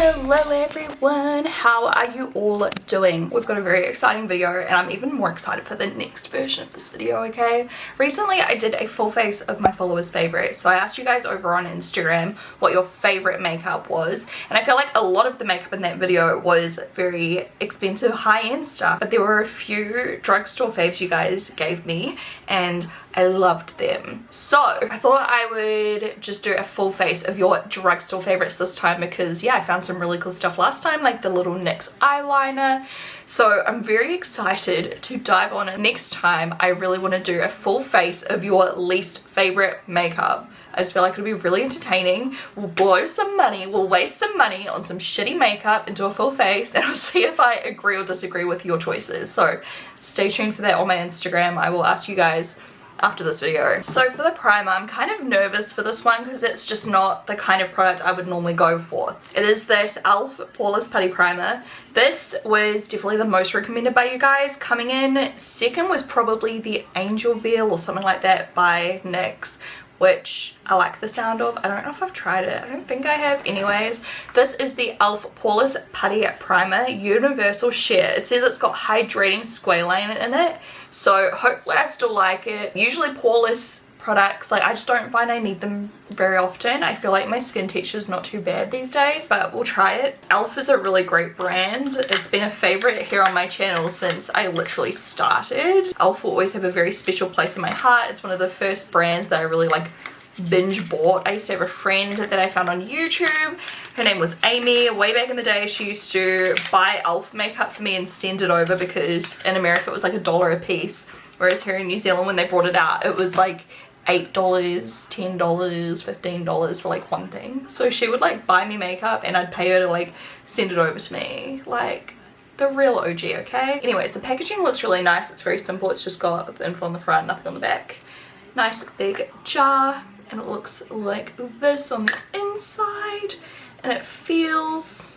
Hello everyone, how are you all doing? We've got a very exciting video and I'm even more excited for the next version of this video, okay? Recently I did a full face of my followers' favourites, so I asked you guys over on Instagram what your favourite makeup was, and I feel like a lot of the makeup in that video was very expensive high-end stuff, but there were a few drugstore faves you guys gave me and I loved them. So I thought I would just do a full face of your drugstore favorites this time because yeah, I found some really cool stuff last time, like the little NYX eyeliner. So I'm very excited to dive on it. Next time I really want to do a full face of your least favorite makeup. I just feel like it'll be really entertaining. We'll blow some money, we'll waste some money on some shitty makeup and do a full face, and I'll see if I agree or disagree with your choices. So stay tuned for that on my Instagram. I will ask you guys after this video. So for the primer, I'm kind of nervous for this one because it's just not the kind of product I would normally go for. It is this e.l.f. Poreless Putty Primer. This was definitely the most recommended by you guys. Coming in second was probably the Angel Veil or something like that by NYX, which I like the sound of. I don't know if I've tried it. I don't think I have. Anyways, this is the e.l.f. Poreless Putty Primer Universal Sheer. It says it's got hydrating squalane in it, so hopefully I still like it. Usually poreless products, like, I just don't find I need them very often. I feel like my skin texture is not too bad these days, but we'll try it. e.l.f. is a really great brand. It's been a favorite here on my channel since I literally started. e.l.f. will always have a very special place in my heart. It's one of the first brands that I really like binge bought. I used to have a friend that I found on YouTube. Her name was Amy. Way back in the day she used to buy e.l.f. makeup for me and send it over because in America it was like $1 a piece, whereas here in New Zealand when they brought it out it was like $8, $10, $15 for like one thing. So she would like buy me makeup and I'd pay her to like send it over to me. Like the real OG, okay? Anyways, the packaging looks really nice. It's very simple. It's just got the info on the front, nothing on the back. Nice big jar, and it looks like this on the inside, and it feels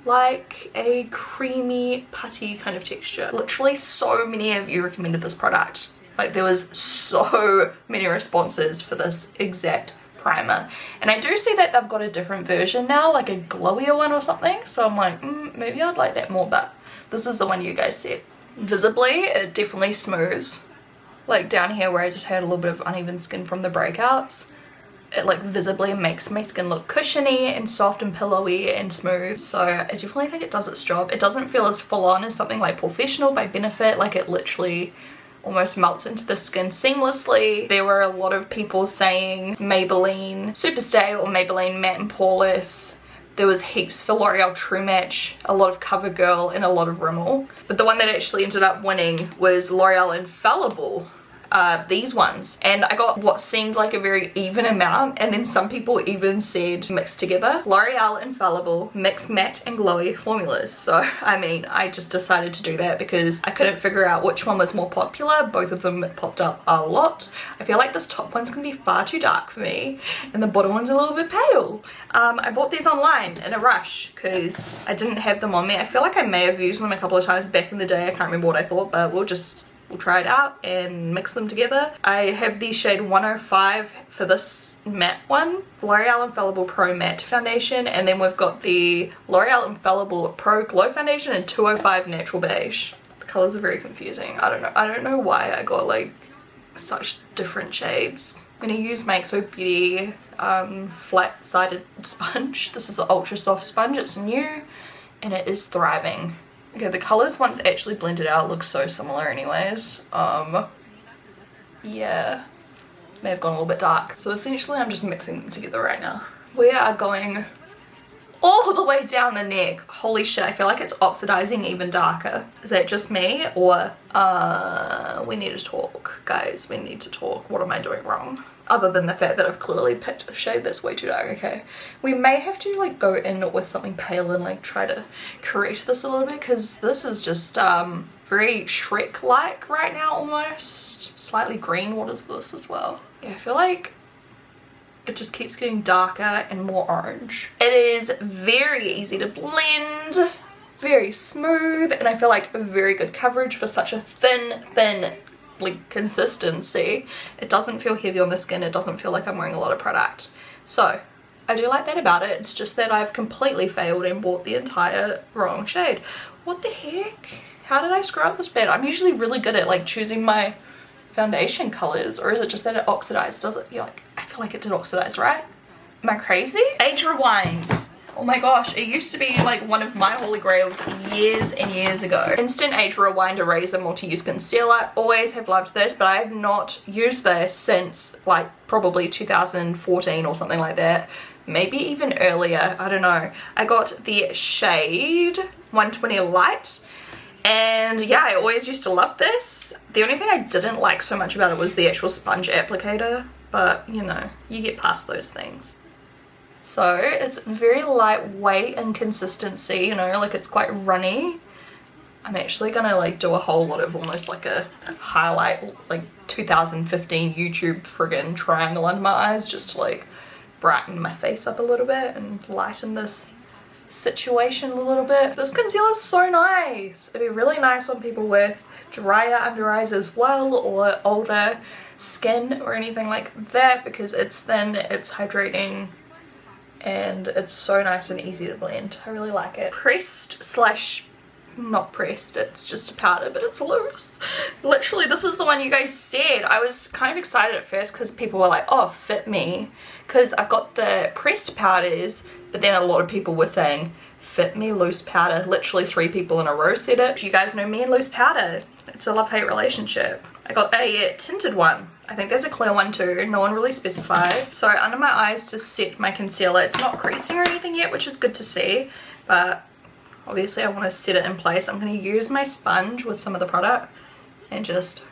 like a creamy putty kind of texture. Literally so many of you recommended this product. Like there was so many responses for this exact primer, and I do see that they've got a different version now, like a glowier one or something, so I'm like maybe I'd like that more, but this is the one you guys said. Visibly it definitely smooths, like down here where I just had a little bit of uneven skin from the breakouts. It like visibly makes my skin look cushiony and soft and pillowy and smooth, so I definitely think it does its job. It doesn't feel as full on as something like Professional by Benefit, like it literally almost melts into the skin seamlessly. There were a lot of people saying Maybelline Superstay or Maybelline Matte and Poreless. There was heaps for L'Oreal True Match, a lot of CoverGirl and a lot of Rimmel. But the one that actually ended up winning was L'Oreal Infallible. These ones, and I got what seemed like a very even amount, and then some people even said mixed together. L'Oreal Infallible Mixed Matte and Glowy Formulas. So I mean, I just decided to do that because I couldn't figure out which one was more popular. Both of them popped up a lot. I feel like this top one's gonna be far too dark for me and the bottom one's a little bit pale. I bought these online in a rush because I didn't have them on me. I feel like I may have used them a couple of times back in the day. I can't remember what I thought, but we'll try it out and mix them together. I have the shade 105 for this matte one, L'Oreal Infallible Pro Matte Foundation, and then we've got the L'Oreal Infallible Pro Glow Foundation in 205 Natural Beige. The colours are very confusing. I don't know why I got like such different shades. I'm gonna use my XO Beauty flat-sided sponge. This is the Ultra Soft Sponge. It's new and it is thriving. Okay, the colours once actually blended out look so similar anyways. Yeah, may have gone a little bit dark. So essentially I'm just mixing them together right now. We are going all the way down the neck. Holy shit, I feel like it's oxidizing even darker. Is that just me, or we need to talk, guys? We need to talk. What am I doing wrong? Other than the fact that I've clearly picked a shade that's way too dark. Okay, we may have to like go in with something pale and like try to correct this a little bit, because this is just very Shrek-like right now, almost. Slightly green. What is this as well? Yeah, I feel like it just keeps getting darker and more orange. It is very easy to blend, very smooth, and I feel like very good coverage for such a thin like consistency. It doesn't feel heavy on the skin. It doesn't feel like I'm wearing a lot of product. So I do like that about it. It's just that I've completely failed and bought the entire wrong shade. What the heck? How did I screw up this bad? I'm usually really good at like choosing my foundation colors, or is it just that it oxidized? Does it? Yeah, like, I feel like it did oxidize, right? Am I crazy? Age Rewind. Oh my gosh, it used to be like one of my holy grails years and years ago. Instant Age Rewind Eraser Multi-Use Concealer. Always have loved this, but I have not used this since like probably 2014 or something like that. Maybe even earlier, I don't know. I got the shade 120 Light. And yeah, I always used to love this. The only thing I didn't like so much about it was the actual sponge applicator. But, you know, you get past those things. So it's very lightweight in consistency, you know, like it's quite runny. I'm actually gonna like do a whole lot of almost like a highlight, like 2015 YouTube friggin' triangle under my eyes, just to like brighten my face up a little bit and lighten this situation a little bit. This concealer is so nice. It'd be really nice on people with drier under eyes as well, or older skin or anything like that, because it's thin, it's hydrating, and it's so nice and easy to blend. I really like it. Pressed slash not pressed, it's just a powder, but it's loose. Literally, this is the one you guys said. I was kind of excited at first because people were like, oh, fit me, because I've got the pressed powders, but then a lot of people were saying fit me loose powder. Literally 3 people in a row said it. You guys know me and loose powder. It's a love-hate relationship. I got a tinted one. I think there's a clear one too, no one really specified. So under my eyes to set my concealer, it's not creasing or anything yet, which is good to see, but obviously I want to set it in place. I'm going to use my sponge with some of the product and just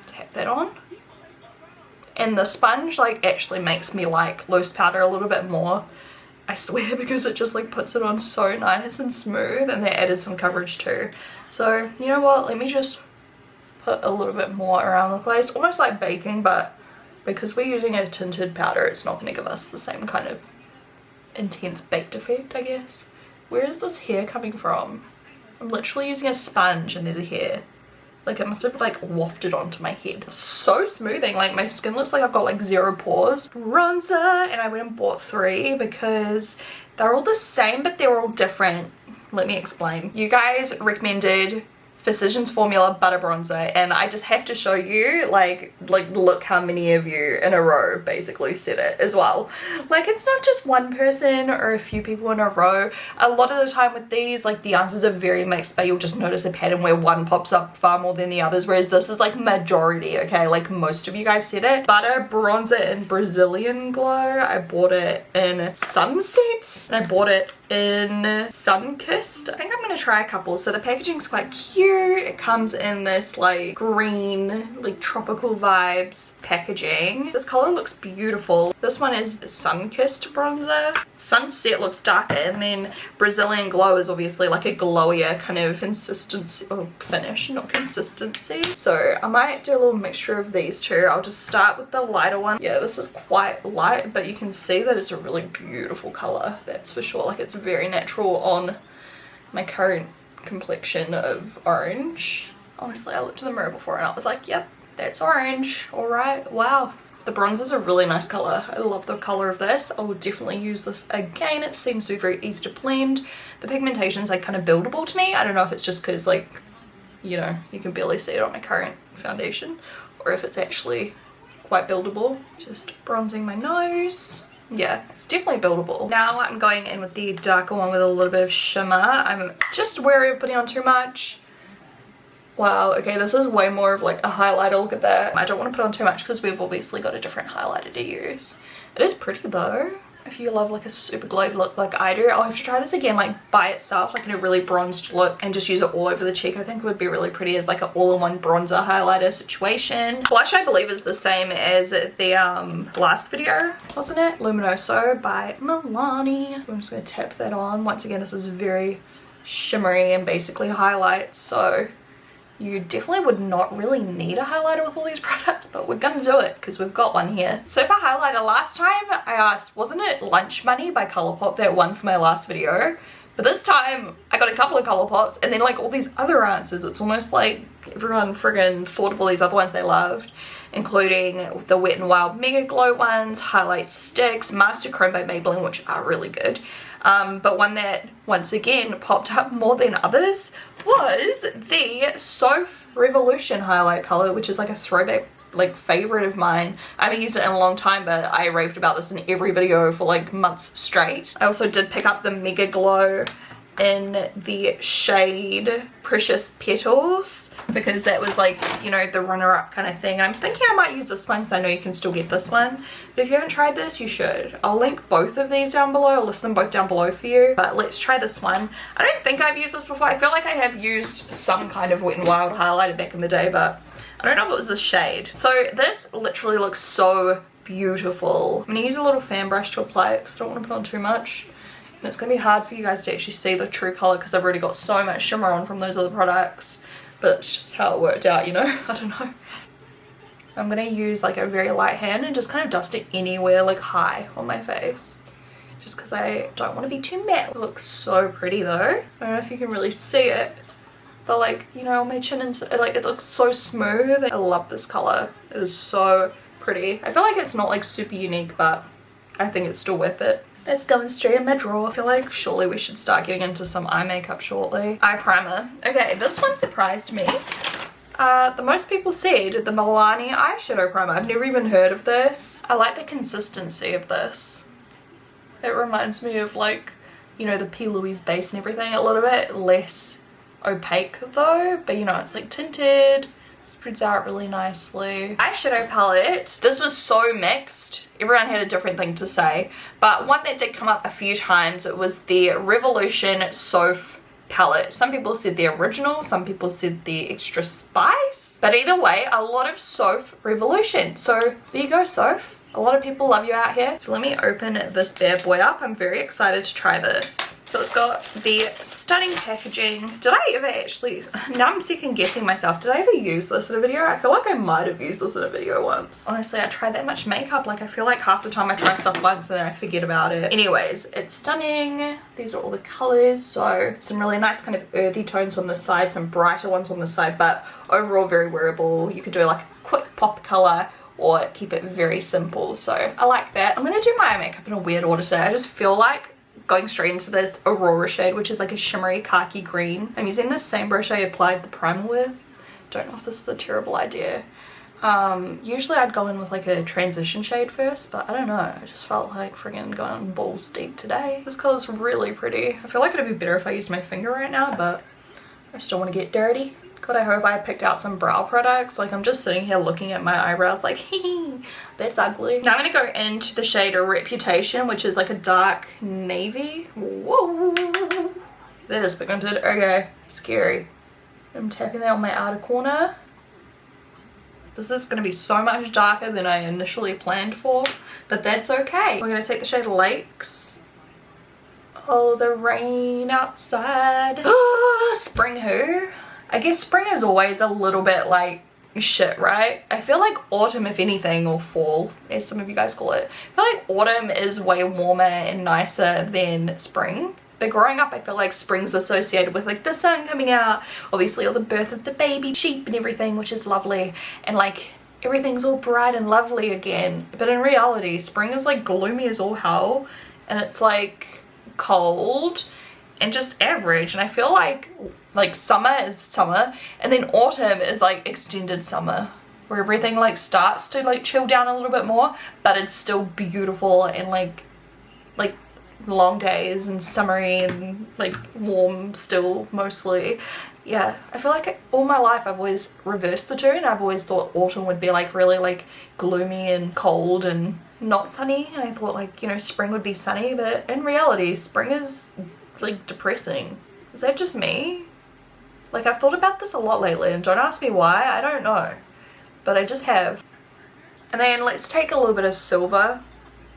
tap that on. And the sponge like actually makes me like loose powder a little bit more, I swear, because it just like puts it on so nice and smooth, and they added some coverage too. So you know what, let me just put a little bit more around the place, almost like baking, but because we're using a tinted powder, it's not going to give us the same kind of intense baked effect, I guess. Where is this hair coming from? I'm literally using a sponge and there's a hair. Like it must have like wafted onto my head. It's so smoothing, like my skin looks like I've got like 0 pores. Bronzer, and I went and bought 3 because they're all the same but they're all different. Let me explain. You guys recommended Physicians Formula Butter Bronzer, and I just have to show you, like look how many of you in a row basically said it as well. Like it's not just one person or a few people in a row. A lot of the time with these, like the answers are very mixed, but you'll just notice a pattern where one pops up far more than the others, whereas this is like majority, okay? Like most of you guys said it. Butter Bronzer in Brazilian Glow. I bought it in Sunset, and I bought it in Sun-Kissed. I think I'm gonna try a couple. So the packaging's quite cute. It comes in this like green, like tropical vibes packaging. This color looks beautiful. This one is Sun-Kissed bronzer. Sunset looks darker, and then Brazilian Glow is obviously like a glowier kind of consistency, or finish, not consistency. So I might do a little mixture of these two. I'll just start with the lighter one. Yeah, this is quite light, but you can see that it's a really beautiful color, that's for sure. Like it's very natural on my current complexion of orange. Honestly, I looked in the mirror before and I was like, yep, that's orange. All right, wow. The bronzer's a really nice color. I love the color of this. I will definitely use this again. It seems to be very easy to blend. The pigmentation's like kind of buildable to me. I don't know if it's just because like, you know, you can barely see it on my current foundation, or if it's actually quite buildable. Just bronzing my nose. Yeah, it's definitely buildable. Now I'm going in with the darker one with a little bit of shimmer. I'm just wary of putting on too much. Wow, okay, this is way more of like a highlighter. Look at that. I don't want to put on too much because we've obviously got a different highlighter to use. It is pretty though. If you love like a super glowy look like I do, I'll have to try this again like by itself, like in a really bronzed look, and just use it all over the cheek. I think it would be really pretty as like an all-in-one bronzer highlighter situation. Blush I believe is the same as the last video, wasn't it? Luminoso by Milani. I'm just going to tap that on. Once again, this is very shimmery and basically highlights, so you definitely would not really need a highlighter with all these products, but we're gonna do it because we've got one here. So for highlighter, last time I asked, wasn't it Lunch Money by Colourpop, that one for my last video? But this time I got a couple of Colourpops and then like all these other answers. It's almost like everyone friggin' thought of all these other ones they loved including the Wet n Wild Mega Glow ones, highlight sticks, Master Chrome by Maybelline, which are really good. But one that once again popped up more than others was the Soph Revolution highlight palette, which is like a throwback like favorite of mine. I haven't used it in a long time, but I raved about this in every video for like months straight. I also did pick up the Mega Glow in the shade Precious Petals because that was like, you know, the runner-up kind of thing. I'm thinking I might use this one because I know you can still get this one, but if you haven't tried this, you should. I'll link both of these down below. I'll list them both down below for you, but let's try this one. I don't think I've used this before. I feel like I have used some kind of Wet n Wild highlighter back in the day, but I don't know if it was this shade. So this literally looks so beautiful. I'm gonna use a little fan brush to apply it because I don't want to put on too much. And it's going to be hard for you guys to actually see the true colour because I've already got so much shimmer on from those other products. But it's just how it worked out, you know? I don't know. I'm going to use like a very light hand and just kind of dust it anywhere like high on my face. Just because I don't want to be too matte. It looks so pretty though. I don't know if you can really see it. But like, you know, my chin and like it looks so smooth. I love this colour. It is so pretty. I feel like it's not like super unique, but I think it's still worth it. It's going straight in my drawer. I feel like surely we should start getting into some eye makeup shortly. Eye primer. Okay, this one surprised me. The most people said the Milani eyeshadow primer. I've never even heard of this. I like the consistency of this. It reminds me of like, you know, the P. Louise base and everything. A little bit less opaque though, but you know, it's like tinted. Spreads out really nicely. Eyeshadow palette. This was so mixed. Everyone had a different thing to say, but one that did come up a few times, it was the Revolution Soph palette. Some people said the original, some people said the extra spice, but either way, a lot of Soph Revolution. So there you go, Soph. A lot of people love you out here. So let me open this bad boy up. I'm very excited to try this. So it's got the stunning packaging. Did I ever actually, now I'm second guessing myself, did I ever use this in a video? I feel like I might have used this in a video once. Honestly, I tried that much makeup, like I feel like half the time I try stuff once and then I forget about it. Anyways, it's stunning. These are all the colors. So some really nice kind of earthy tones on the side, some brighter ones on the side, but overall very wearable. You could do like a quick pop color or keep it very simple. So I like that. I'm gonna do my eye makeup in a weird order today. I just feel like going straight into this Aurora shade, which is like a shimmery khaki green. I'm using the same brush I applied the primer with. Don't know if this is a terrible idea. Usually I'd go in with like a transition shade first, but I don't know. I just felt like friggin' going balls deep today. This color's really pretty. I feel like it'd be better if I used my finger right now, but I still want to get dirty. God, I hope I picked out some brow products. Like I'm just sitting here looking at my eyebrows like, hee, that's ugly. Now I'm going to go into the shade Reputation, which is like a dark navy. Whoa, that is pigmented. Okay, scary. I'm tapping that on my outer corner. This is going to be so much darker than I initially planned for, but that's okay. We're going to take the shade Lakes. Oh, the rain outside. Spring who? I guess spring is always a little bit like shit, right? I feel like autumn, if anything, or fall, as some of you guys call it, I feel like autumn is way warmer and nicer than spring. But growing up, I feel like spring's associated with like the sun coming out, obviously all the birth of the baby sheep and everything, which is lovely, and like everything's all bright and lovely again. But in reality, spring is like gloomy as all hell, and it's like cold and just average. And I feel like summer is summer, and then autumn is like extended summer, where everything like starts to like chill down a little bit more, but it's still beautiful and like long days and summery and like warm still mostly. Yeah, I feel like all my life I've always reversed the two, and I've always thought autumn would be like really like gloomy and cold and not sunny, and I thought like, you know, spring would be sunny, but in reality spring is like depressing. Is that just me? Like I've thought about this a lot lately, and don't ask me why, I don't know, but I just have. And then let's take a little bit of silver.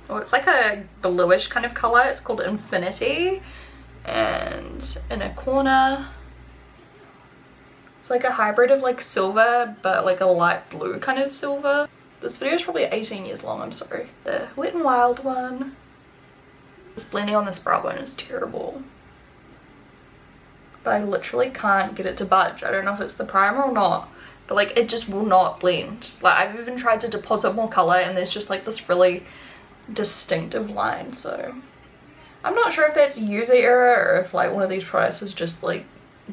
Oh, it's like a bluish kind of color. It's called Infinity, and in a corner it's like a hybrid of like silver but like a light blue kind of silver. This video is probably 18 years long, I'm sorry. The Wet n Wild one. This blending on this brow bone is terrible, but I literally can't get it to budge. I don't know if it's the primer or not, but like it just will not blend. Like I've even tried to deposit more color and there's just like this really distinctive line. So I'm not sure if that's user error or if like one of these products is just like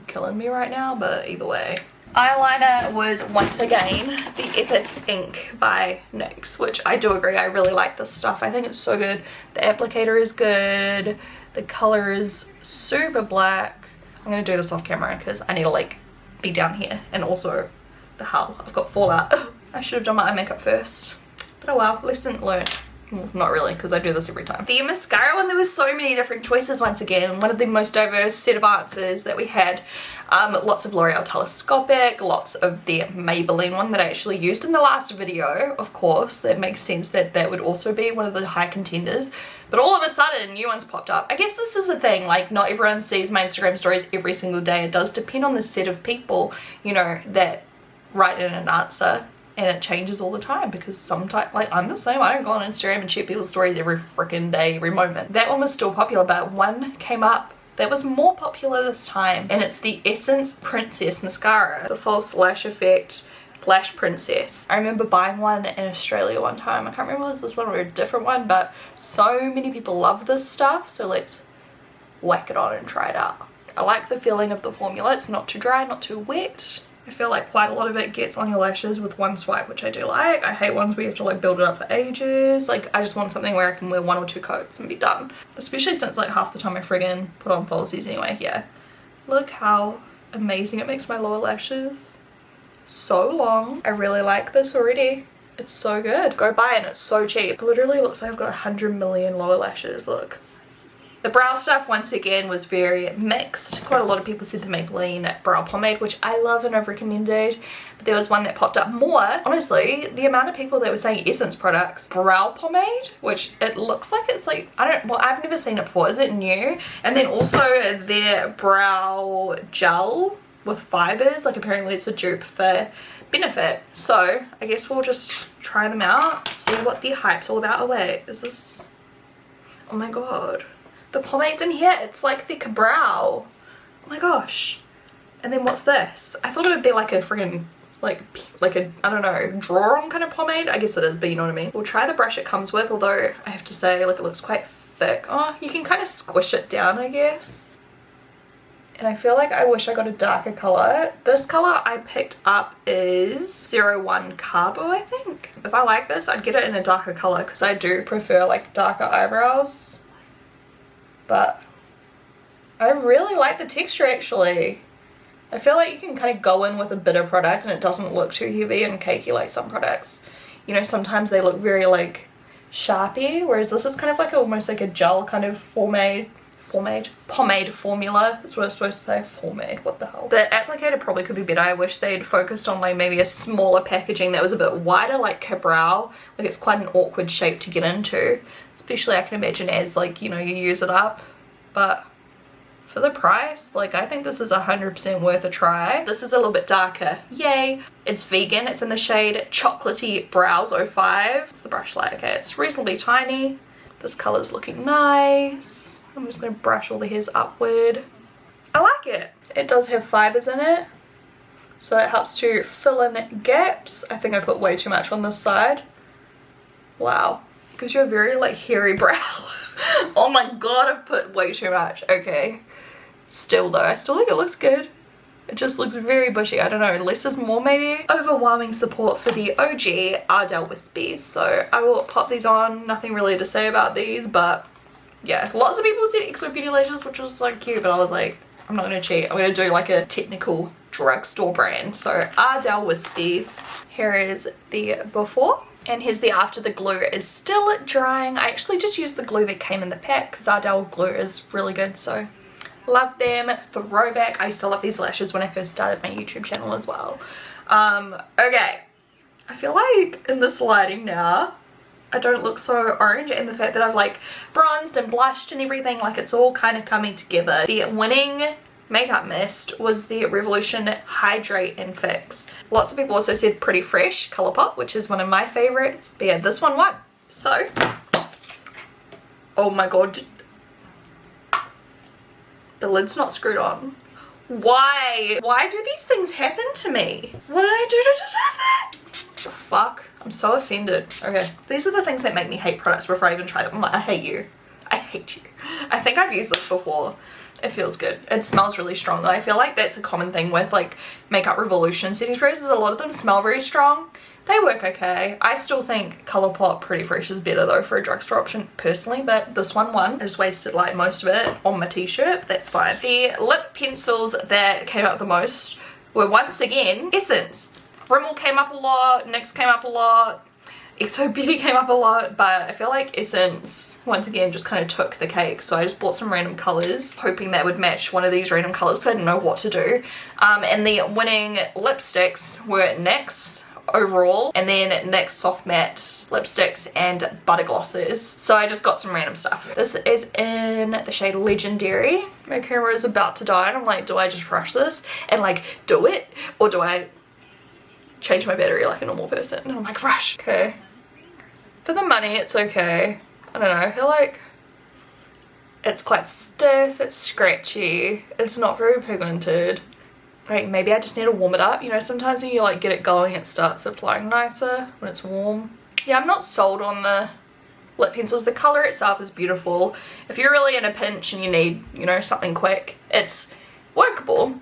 killing me right now, but either way. Eyeliner was once again the Epic Ink by NYX, which I do agree, I really like this stuff. I think it's so good. The applicator is good, the color is super black. I'm gonna do this off camera because I need to like be down here, and also the hull, I've got fallout. I should have done my eye makeup first, but oh well, lesson learned. Well, not really, because I do this every time. The mascara one, there was so many different choices once again. One of the most diverse set of answers that we had. Lots of L'Oreal Telescopic, lots of the Maybelline one that I actually used in the last video. Of course, that makes sense that that would also be one of the high contenders. But all of a sudden, new ones popped up. I guess this is the thing, like not everyone sees my Instagram stories every single day. It does depend on the set of people, you know, that write in an answer. And it changes all the time because sometimes, like I'm the same, I don't go on Instagram and check people's stories every freaking day, every moment. That one was still popular, but one came up that was more popular this time, and it's the Essence Princess Mascara. The False Lash Effect Lash Princess. I remember buying one in Australia one time. I can't remember if it was this one or a different one, but so many people love this stuff, so let's whack it on and try it out. I like the feeling of the formula. It's not too dry, not too wet. I feel like quite a lot of it gets on your lashes with one swipe, which I do like. I hate ones where you have to like build it up for ages. Like I just want something where I can wear 1 or 2 coats and be done. Especially since like half the time I friggin' put on falsies anyway. Yeah. Look how amazing it makes my lower lashes so long. I really like this already. It's so good. Go buy it and it's so cheap. It literally looks like I've got 100 million lower lashes, look. The brow stuff once again was very mixed. Quite a lot of people said the Maybelline brow pomade, which I love and I've recommended. But there was one that popped up more. Honestly, the amount of people that were saying Essence products brow pomade, which it looks like it's like, well, I've never seen it before. Is it new? And then also their brow gel with fibers, like apparently it's a dupe for Benefit. So I guess we'll just try them out, see what the hype's all about. Oh wait, is this, oh my god. The pomade's in here, it's like thick brow. Oh my gosh. And then what's this? I thought it would be like a friggin' like a, I don't know, draw on kind of pomade. I guess it is, but you know what I mean. We'll try the brush it comes with, although I have to say like it looks quite thick. Oh, you can kind of squish it down, I guess. And I feel like I wish I got a darker color. This color I picked up is 01 Carbo, I think. If I like this, I'd get it in a darker color because I do prefer like darker eyebrows. But I really like the texture actually. I feel like you can kind of go in with a bit of product and it doesn't look too heavy and cakey like some products. You know, sometimes they look very like sharpy, whereas this is kind of like almost like a gel kind of pomade formula. That's what I was supposed to say. Pomade, what the hell. The applicator probably could be better. I wish they'd focused on like maybe a smaller packaging that was a bit wider, like Cabral. Like it's quite an awkward shape to get into, especially I can imagine as like, you know, you use it up. But for the price, like I think this is 100% worth a try. This is a little bit darker, yay. It's vegan, it's in the shade Chocolatey Brows 05. What's the brush like? Okay, it's reasonably tiny. This color's looking nice. I'm just going to brush all the hairs upward. I like it. It does have fibers in it, so it helps to fill in gaps. I think I put way too much on this side. Wow. Because you're a very like hairy brow. Oh my god, I've put way too much. Okay. Still though, I still think it looks good. It just looks very bushy. I don't know, less is more maybe. Overwhelming support for the OG Ardell Wispies. So I will pop these on. Nothing really to say about these, but yeah. Lots of people said Exo Beauty lashes, which was so cute, but I was like, I'm not going to cheat. I'm going to do like a technical drugstore brand. So Ardell Wispies. Here is the before. And here's the after. The glue is still drying. I actually just used the glue that came in the pack because Ardell glue is really good. So love them. Throwback. I used to love these lashes when I first started my YouTube channel as well. Okay. I feel like in this lighting now, I don't look so orange, and the fact that I've like bronzed and blushed and everything, like it's all kind of coming together. The winning makeup mist was the Revolution Hydrate and Fix. Lots of people also said Pretty Fresh Colourpop, which is one of my favorites. But yeah, this one won. So, oh my god. The lid's not screwed on. Why? Why do these things happen to me? What did I do to deserve that? The fuck? I'm so offended. Okay, these are the things that make me hate products before I even try them. I'm like, I hate you. I hate you. I think I've used this before. It feels good. It smells really strong. I feel like that's a common thing with like Makeup Revolution setting sprays, is a lot of them smell very strong. They work okay. I still think Colourpop Pretty Fresh is better though for a drugstore option personally, but this one won. I just wasted like most of it on my t-shirt, but that's fine. The lip pencils that came out the most were once again Essence. Rimmel came up a lot, NYX came up a lot, XO Beauty came up a lot, but I feel like Essence once again just kind of took the cake. So I just bought some random colours hoping that would match one of these random colours, so I didn't know what to do. And the winning lipsticks were NYX overall, and then NYX soft matte lipsticks and butter glosses. So I just got some random stuff. This is in the shade Legendary. My camera is about to die and I'm like, do I just rush this and like do it, or do I change my battery like a normal person? And I'm like, rush. Okay, for the money it's okay. I don't know, I feel like it's quite stiff, it's scratchy, it's not very pigmented. Like maybe I just need to warm it up. You know, sometimes when you like get it going it starts applying nicer when it's warm. Yeah, I'm not sold on the lip pencils. The colour itself is beautiful. If you're really in a pinch and you need, you know, something quick, it's workable.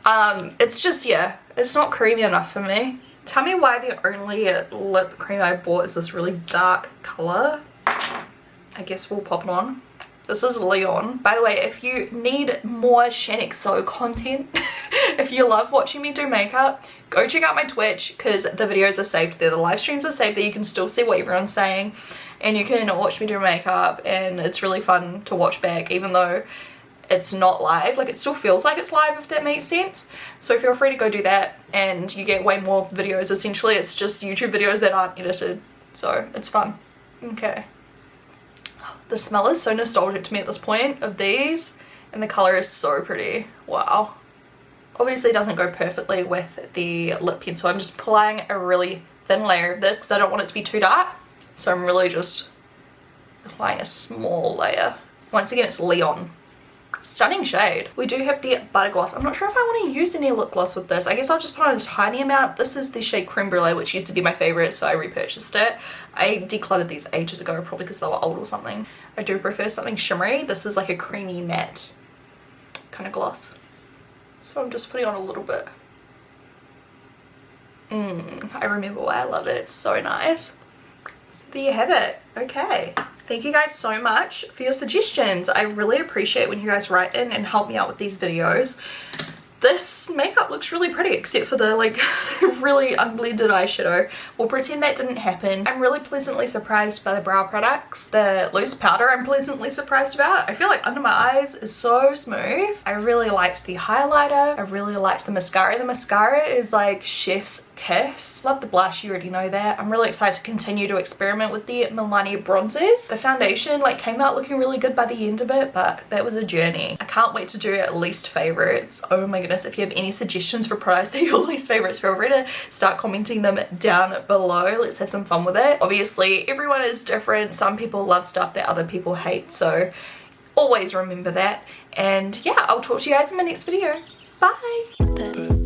It's just, yeah, it's not creamy enough for me. Tell me why the only lip cream I bought is this really dark colour. I guess we'll pop it on. This is Leon. By the way, if you need more Shaaanxo content, if you love watching me do makeup, go check out my Twitch because the videos are saved there. The live streams are saved there. You can still see what everyone's saying and you can watch me do makeup, and it's really fun to watch back even though it's not live. Like it still feels like it's live, if that makes sense. So feel free to go do that and you get way more videos. Essentially it's just YouTube videos that aren't edited, so it's fun. Okay. The smell is so nostalgic to me at this point of these, and the colour is so pretty. Wow. Obviously it doesn't go perfectly with the lip pencil. I'm just applying a really thin layer of this because I don't want it to be too dark. So I'm really just applying a small layer. Once again, it's Leon. Stunning shade. We do have the butter gloss. I'm not sure if I want to use any lip gloss with this. I guess I'll just put on a tiny amount. This is the shade Creme Brulee, which used to be my favorite, so I repurchased it. I decluttered these ages ago, probably because they were old or something. I do prefer something shimmery. This is like a creamy matte kind of gloss. So I'm just putting on a little bit. I remember why I love it. It's so nice. So there you have it. Okay. Thank you guys so much for your suggestions. I really appreciate when you guys write in and help me out with these videos. This makeup looks really pretty except for the like really unblended eyeshadow. We'll pretend that didn't happen. I'm really pleasantly surprised by the brow products. The loose powder I'm pleasantly surprised about. I feel like under my eyes is so smooth. I really liked the highlighter. I really liked the mascara. The mascara is like chef's kiss. Love the blush, you already know that. I'm really excited to continue to experiment with the Milani bronzers. The foundation like came out looking really good by the end of it, but that was a journey. I can't wait to do at least favorites. Oh my goodness, if you have any suggestions for products that are your least favorites, feel free to start commenting them down below. Let's have some fun with it. Obviously everyone is different. Some people love stuff that other people hate, so always remember that. And yeah, I'll talk to you guys in my next video. Bye.